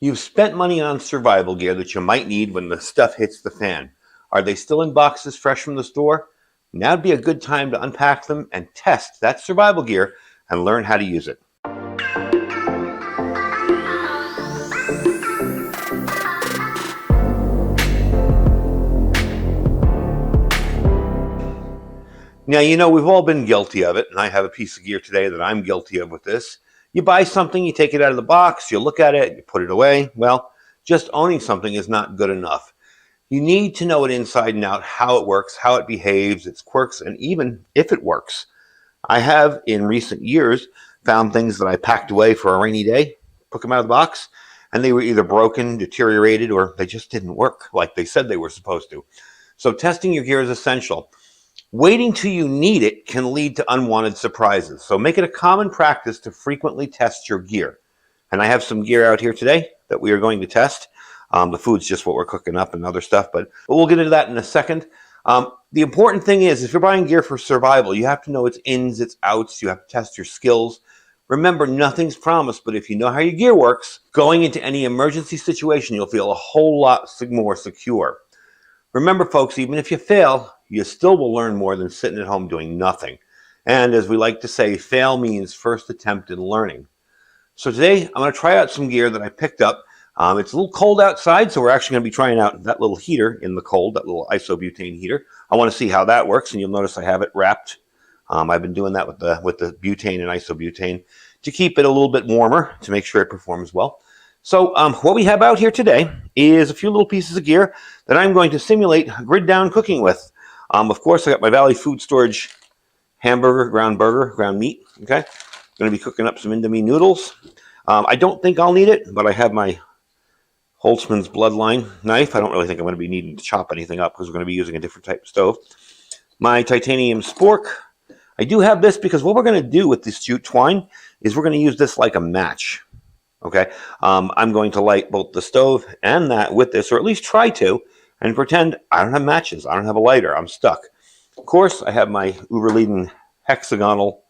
You've spent money on survival gear that you might need when the stuff hits the fan. Are they still in boxes fresh from the store? Now'd be a good time to unpack them and test that survival gear and learn how to use it. Now, we've all been guilty of it, and I have a piece of gear today that I'm guilty of with this. You buy something, you take it out of the box, you look at it, you put it away. Well, just owning something is not good enough. You need to know it inside and out, how it works, how it behaves, its quirks, and even if it works. I have, in recent years, found things that I packed away for a rainy day, took them out of the box, and they were either broken, deteriorated, or they just didn't work like they said they were supposed to. So testing your gear is essential. Waiting till you need it can lead to unwanted surprises. So make it a common practice to frequently test your gear. And I have some gear out here today that we are going to test. The food's just what we're cooking up and other stuff, but we'll get into that in a second. The important thing is, if you're buying gear for survival, you have to know its ins, its outs. You have to test your skills. Remember, nothing's promised, but if you know how your gear works, going into any emergency situation, you'll feel a whole lot more secure. Remember, folks, even if you fail, you still will learn more than sitting at home doing nothing. And as we like to say, fail means first attempt in learning. So today, I'm going to try out some gear that I picked up. It's a little cold outside, so we're actually going to be trying out that little heater in the cold, that little isobutane heater. I want to see how that works, and you'll notice I have it wrapped. I've been doing that with the butane and isobutane to keep it a little bit warmer, to make sure it performs well. So what we have out here today is a few little pieces of gear that I'm going to simulate grid down cooking with. Of course, I got my Valley Food Storage hamburger, ground meat. Okay, I'm going to be cooking up some Indomie noodles. I don't think I'll need it, but I have my Holtzman's Bloodline knife. I don't really think I'm going to be needing to chop anything up because we're going to be using a different type of stove. My titanium spork. I do have this because what we're going to do with this jute twine is we're going to use this like a match. Okay, I'm going to light both the stove and that with this, or at least try to, and pretend I don't have matches. I don't have a lighter. I'm stuck. Of course, I have my Uberleden hexagonal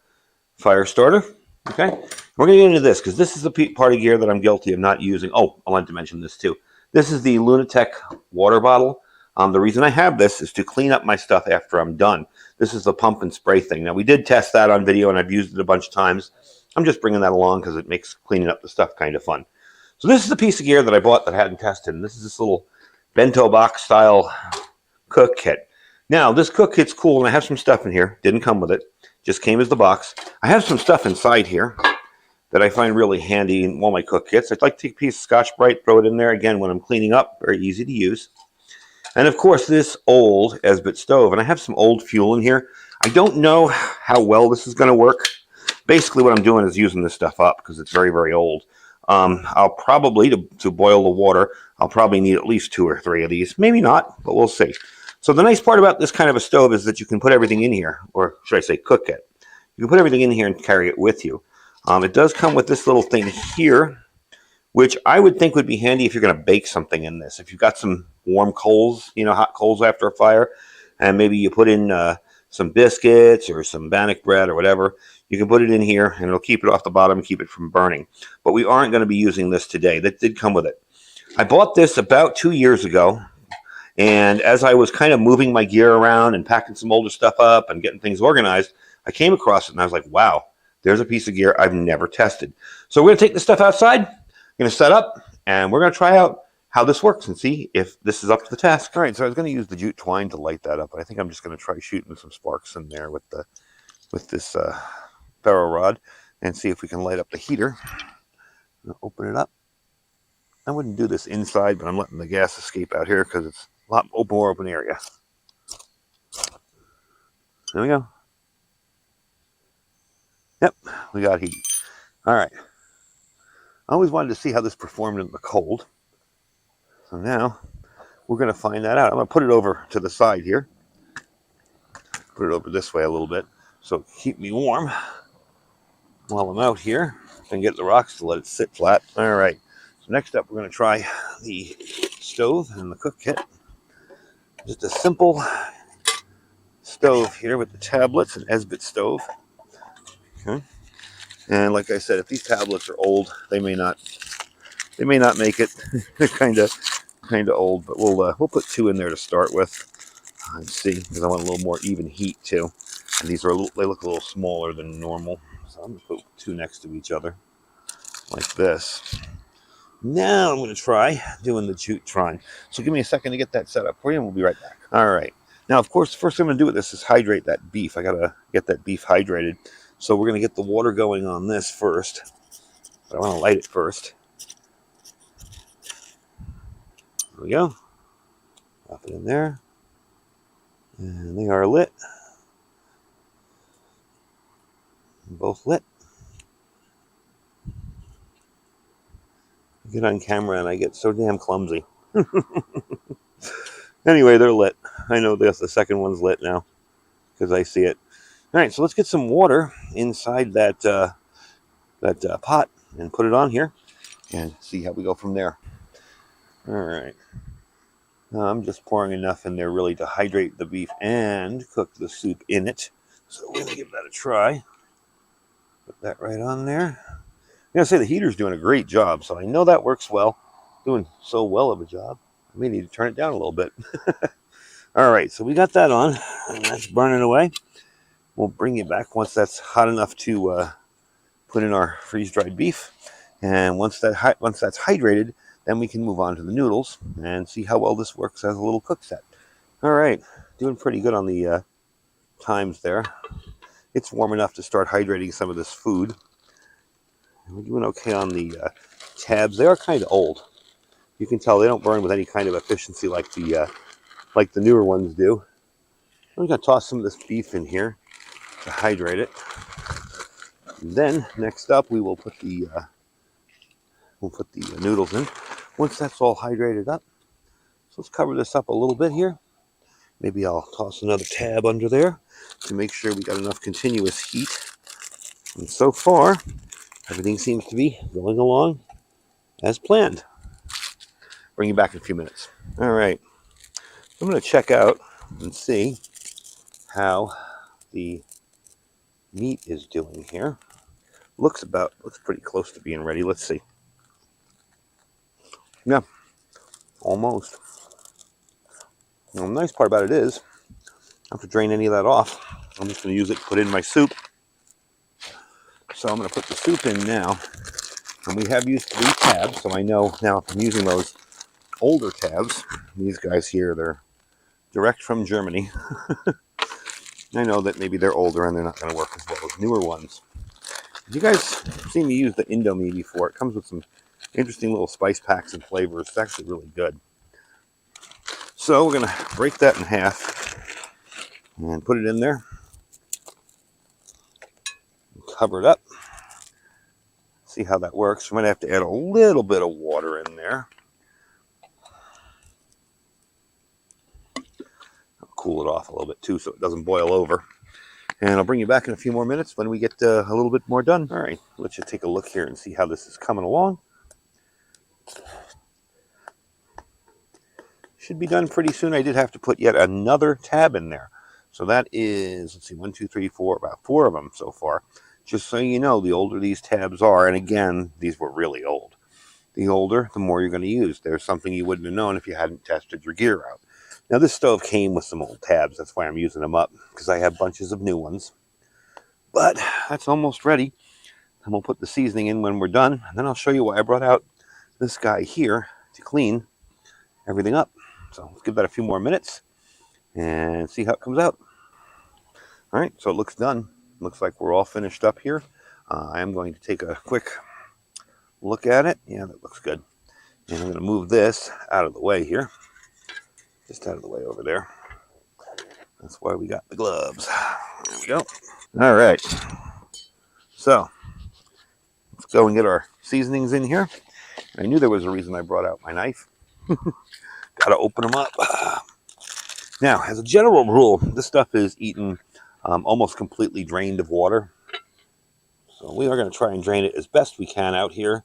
fire starter. Okay, we're going to get into this because this is the part of gear that I'm guilty of not using. Oh, I wanted to mention this too. This is the Lunatech water bottle. The reason I have this is to clean up my stuff after I'm done. This is the pump and spray thing. Now, we did test that on video, and I've used it a bunch of times. I'm just bringing that along because it makes cleaning up the stuff kind of fun. So this is the piece of gear that I bought that I hadn't tested, and this is this little bento box style cook kit. Now, this cook kit's cool, and I have some stuff in here. Didn't come with it. Just came as the box. I have some stuff inside here that I find really handy in all my cook kits. I'd like to take a piece of Scotch-Brite, throw it in there. Again, when I'm cleaning up, very easy to use. And, of course, this old Esbit stove. And I have some old fuel in here. I don't know how well this is going to work. Basically, what I'm doing is using this stuff up because it's very, very old. I'll probably, to boil the water, I'll probably need at least 2 or 3 of these. Maybe not, but we'll see. So the nice part about this kind of a stove is that you can put everything in here, or should I say cook it. You can put everything in here and carry it with you. It does come with this little thing here, which I would think would be handy if you're going to bake something in this. If you've got some warm coals, hot coals after a fire, and maybe you put in some biscuits or some bannock bread or whatever, you can put it in here and it'll keep it off the bottom and keep it from burning. But we aren't going to be using this today. That did come with it. I bought this about 2 years ago, and as I was kind of moving my gear around and packing some older stuff up and getting things organized, I came across it and I was like, wow, there's a piece of gear I've never tested. So we're going to take this stuff outside, going to set up, and we're going to try out how this works and see if this is up to the task. All right, so I was going to use the jute twine to light that up, but I think I'm just going to try shooting some sparks in there with this ferro rod and see if we can light up the heater. Open it up. I wouldn't do this inside, but I'm letting the gas escape out here because it's a lot more open area. There we go. Yep, we got heat. All right. I always wanted to see how this performed in the cold. So now we're going to find that out. I'm going to put it over to the side here. Put it over this way a little bit so keep me warm while I'm out here and get the rocks to let it sit flat. All right. So next up, we're going to try the stove and the cook kit. Just a simple stove here with the tablets, an Esbit stove. Okay. And like I said, if these tablets are old, they may not They may not make it. They're kind of old, but we'll put 2 in there to start with. Let's see, because I want a little more even heat too. And these are they look a little smaller than normal, so I'm gonna put 2 next to each other like this. Now I'm going to try doing the Jutron. So give me a second to get that set up for you, and we'll be right back. All right. Now, of course, the first thing I'm going to do with this is hydrate that beef. I got to get that beef hydrated. So we're going to get the water going on this first. But I want to light it first. There we go. Drop it in there. And they are lit. Both lit. I get on camera and I get so damn clumsy. Anyway, they're lit. I know the second one's lit now because I see it. All right, so let's get some water inside that pot and put it on here and see how we go from there. All right. I'm just pouring enough in there really to hydrate the beef and cook the soup in it. So we're going to give that a try. Put that right on there. I'm going to say the heater's doing a great job, so I know that works well. Doing so well of a job. I may need to turn it down a little bit. All right, so we got that on, and that's burning away. We'll bring it back once that's hot enough to put in our freeze-dried beef. And once that's hydrated, then we can move on to the noodles and see how well this works as a little cook set. All right, doing pretty good on the times there. It's warm enough to start hydrating some of this food. We're doing okay on the tabs. They are kind of old. You can tell they don't burn with any kind of efficiency like the newer ones do. I'm going to toss some of this beef in here to hydrate it. And then next up, we will put the noodles in. Once that's all hydrated up, so let's cover this up a little bit here. Maybe I'll toss another tab under there to make sure we got enough continuous heat. And so far, everything seems to be going along as planned. Bring you back in a few minutes. All right, I'm going to check out and see how the meat is doing here. Looks pretty close to being ready. Let's see. Yeah, almost. Well, the nice part about it is I don't have to drain any of that off. I'm just going to use it to put in my soup. So I'm going to put the soup in now. And we have used 3 tabs, so I know now if I'm using those older tabs, these guys here, they're direct from Germany. I know that maybe they're older and they're not going to work as well as newer ones. You guys seen me use the Indomie before. It comes with some interesting little spice packs and flavors. It's actually really good. So we're going to break that in half and put it in there. Cover it up. See how that works. We might have to add a little bit of water in there. I'll cool it off a little bit too so it doesn't boil over. And I'll bring you back in a few more minutes when we get a little bit more done. All right, let's just take a look here and see how this is coming along. Should be done pretty soon. I did have to put yet another tab in there. So that is, let's see, 1, 2, 3, 4, about 4 of them so far. Just so you know, the older these tabs are, and again, these were really old. The older, the more you're going to use. There's something you wouldn't have known if you hadn't tested your gear out. Now, this stove came with some old tabs. That's why I'm using them up, because I have bunches of new ones. But that's almost ready. And we'll put the seasoning in when we're done. And then I'll show you why I brought out this guy here to clean everything up. So let's give that a few more minutes and see how it comes out. All right, so it looks done. Looks like we're all finished up here. I am going to take a quick look at it. Yeah, that looks good. And I'm going to move this out of the way here. Just out of the way over there. That's why we got the gloves. There we go. All right. So let's go and get our seasonings in here. I knew there was a reason I brought out my knife. Got to open them up. Now, as a general rule, this stuff is eaten almost completely drained of water. So we are going to try and drain it as best we can out here.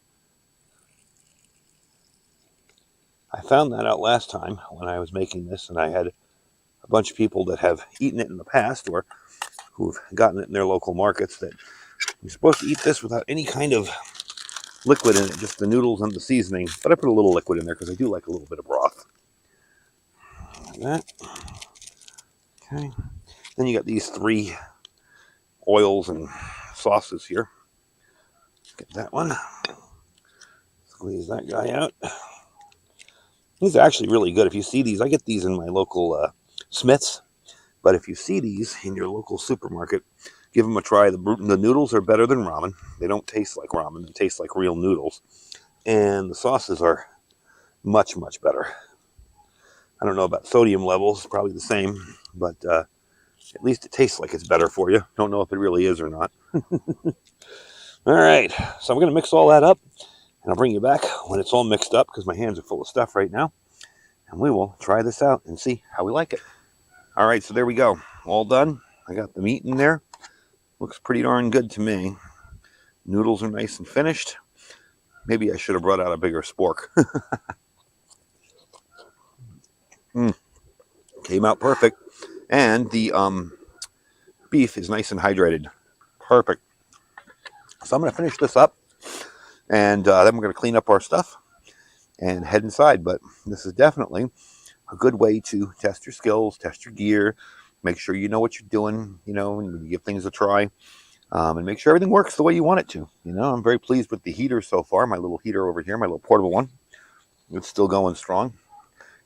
I found that out last time when I was making this, and I had a bunch of people that have eaten it in the past or who've gotten it in their local markets that you're supposed to eat this without any kind of liquid in it, just the noodles and the seasoning. But I put a little liquid in there because I do like a little bit of broth. Like that. Okay. Then you got these 3 oils and sauces here. Get that one. Squeeze that guy out. These are actually really good. If you see these, I get these in my local Smith's. But if you see these in your local supermarket, give them a try. The noodles are better than ramen. They don't taste like ramen. They taste like real noodles. And the sauces are much, much better. I don't know about sodium levels. Probably the same. But at least it tastes like it's better for you. Don't know if it really is or not. All right. So I'm going to mix all that up. And I'll bring you back when it's all mixed up because my hands are full of stuff right now. And we will try this out and see how we like it. All right, so there we go. All done. I got the meat in there. Looks pretty darn good to me. Noodles are nice and finished. Maybe I should have brought out a bigger spork. Came out perfect. And the beef is nice and hydrated. Perfect. So I'm going to finish this up. And then we're going to clean up our stuff and head inside. But this is definitely a good way to test your skills, test your gear, make sure you know what you're doing, and you give things a try, and make sure everything works the way you want it to. I'm very pleased with the heater so far. My little heater over here, my little portable one, it's still going strong.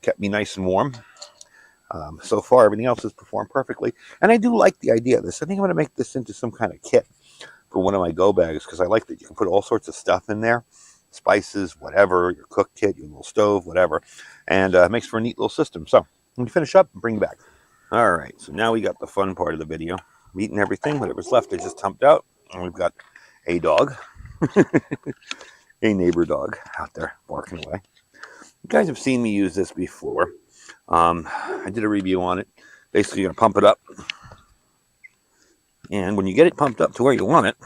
Kept me nice and warm. So far, everything else has performed perfectly. And I do like the idea of this. I think I'm going to make this into some kind of kit for one of my go bags because I like that you can put all sorts of stuff in there. Spices, whatever, your cook kit, your little stove, whatever. And it makes for a neat little system. So let me finish up and bring you back. All right, so now we got the fun part of the video. Meat and everything, whatever's left, I just dumped out. And we've got a dog, a neighbor dog out there barking away. You guys have seen me use this before. I did a review on it. Basically, you're going to pump it up. And when you get it pumped up to where you want it,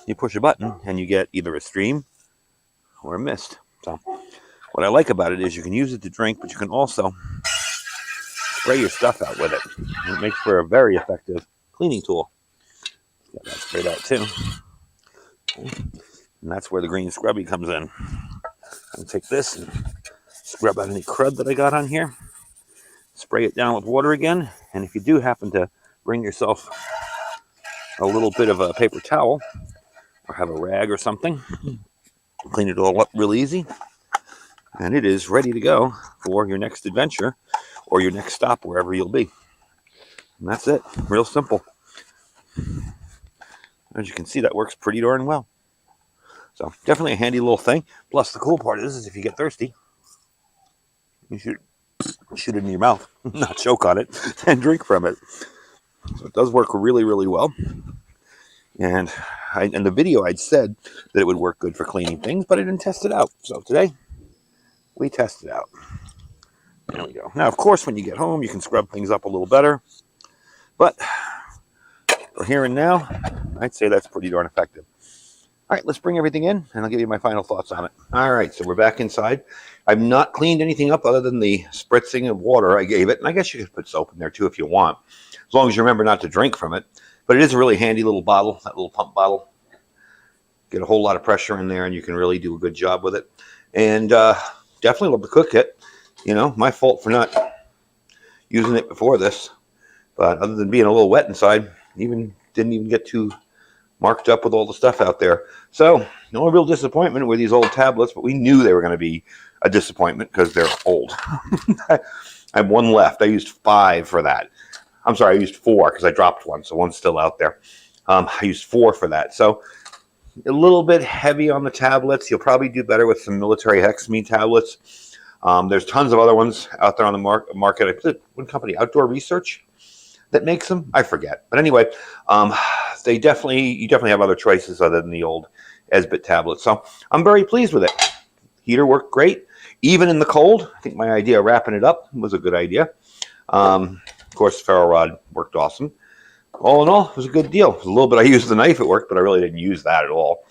you push a button and you get either a stream or a mist. So what I like about it is you can use it to drink, but you can also spray your stuff out with it. And it makes for a very effective cleaning tool. Get that sprayed out too. Okay. And that's where the green scrubby comes in. I'll take this and scrub out any crud that I got on here. Spray it down with water again. And if you do happen to bring yourself a little bit of a paper towel or have a rag or something, clean it all up real easy. And it is ready to go for your next adventure or your next stop, wherever you'll be. And that's it. Real simple. As you can see, that works pretty darn well. So definitely a handy little thing. Plus, the cool part is if you get thirsty, you should shoot it in your mouth, not choke on it, and drink from it. So it does work really, really well. And in the video, I'd said that it would work good for cleaning things, but I didn't test it out. So today, we test it out. There we go. Now, of course, when you get home, you can scrub things up a little better. But for here and now, I'd say that's pretty darn effective. All right, let's bring everything in, and I'll give you my final thoughts on it. All right, so we're back inside. I've not cleaned anything up other than the spritzing of water I gave it. And I guess you could put soap in there, too, if you want, as long as you remember not to drink from it. But it is a really handy little bottle, that little pump bottle. Get a whole lot of pressure in there, and you can really do a good job with it. And definitely love to cook it. My fault for not using it before this. But other than being a little wet inside, didn't even get too marked up with all the stuff out there. So no real disappointment with these old tablets, but we knew they were going to be a disappointment because they're old. I have one left. I used 5 for that. I'm sorry, I used 4 because I dropped one, so one's still out there. I used 4 for that. So a little bit heavy on the tablets. You'll probably do better with some military hexamine tablets. There's tons of other ones out there on the market. I put one company, Outdoor Research, that makes them. I forget. But anyway, you definitely have other choices other than the old Esbit tablets. So I'm very pleased with it. Heater worked great. Even in the cold, I think my idea of wrapping it up was a good idea. Of course, ferro rod worked awesome. All in all, it was a good deal. A little bit I used the knife, it worked, but I really didn't use that at all.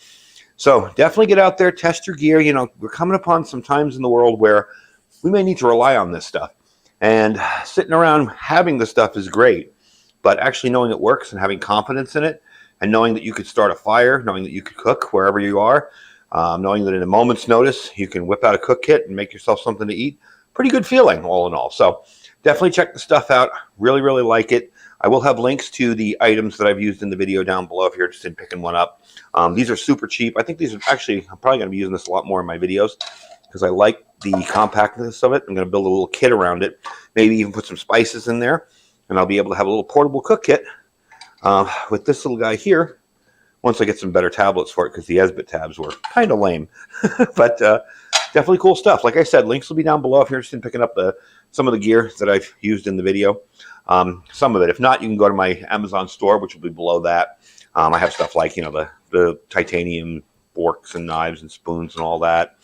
So definitely get out there, test your gear. We're coming upon some times in the world where we may need to rely on this stuff. And sitting around having the stuff is great, but actually knowing it works and having confidence in it and knowing that you could start a fire, knowing that you could cook wherever you are, knowing that in a moment's notice you can whip out a cook kit and make yourself something to eat. Pretty good feeling, all in all. So definitely check the stuff out. Really, really like it. I will have links to the items that I've used in the video down below if you're interested in picking one up. These are super cheap. I think these are actually, I'm probably going to be using this a lot more in my videos because I like the compactness of it. I'm going to build a little kit around it, maybe even put some spices in there, and I'll be able to have a little portable cook kit with this little guy here once I get some better tablets for it, because the Esbit tabs were kind of lame. But definitely cool stuff. Like I said, links will be down below if you're interested in picking up some of the gear that I've used in the video. Some of it. If not, you can go to my Amazon store, which will be below that. I have stuff like, the titanium forks and knives and spoons and all that.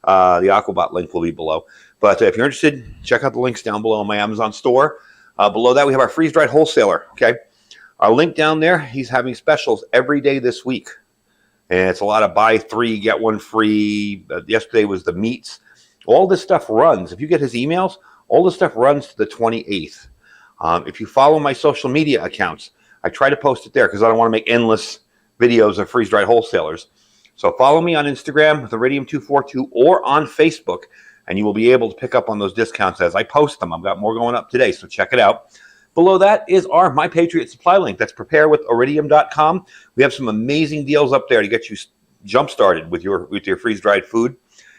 The Aquabot link will be below. But if you're interested, check out the links down below on my Amazon store. Below that, we have our freeze-dried wholesaler. Okay, our link down there, he's having specials every day this week. And it's a lot of buy 3, get 1 free. Yesterday was the meats. All this stuff runs. If you get his emails, all this stuff runs to the 28th. If you follow my social media accounts, I try to post it there because I don't want to make endless videos of freeze-dried wholesalers. So follow me on Instagram with Iridium242 or on Facebook, and you will be able to pick up on those discounts as I post them. I've got more going up today, so check it out. Below that is our My Patriot Supply link. That's preparewithiridium.com. We have some amazing deals up there to get you jump-started with your freeze-dried food.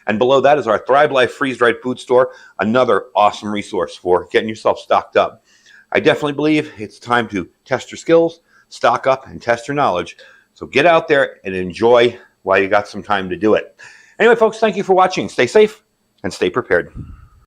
And below that is our Thrive Life freeze-dried food store, another awesome resource for getting yourself stocked up. I definitely believe it's time to test your skills, stock up, and test your knowledge. So get out there and enjoy while you got some time to do it. Anyway, folks, thank you for watching. Stay safe and stay prepared.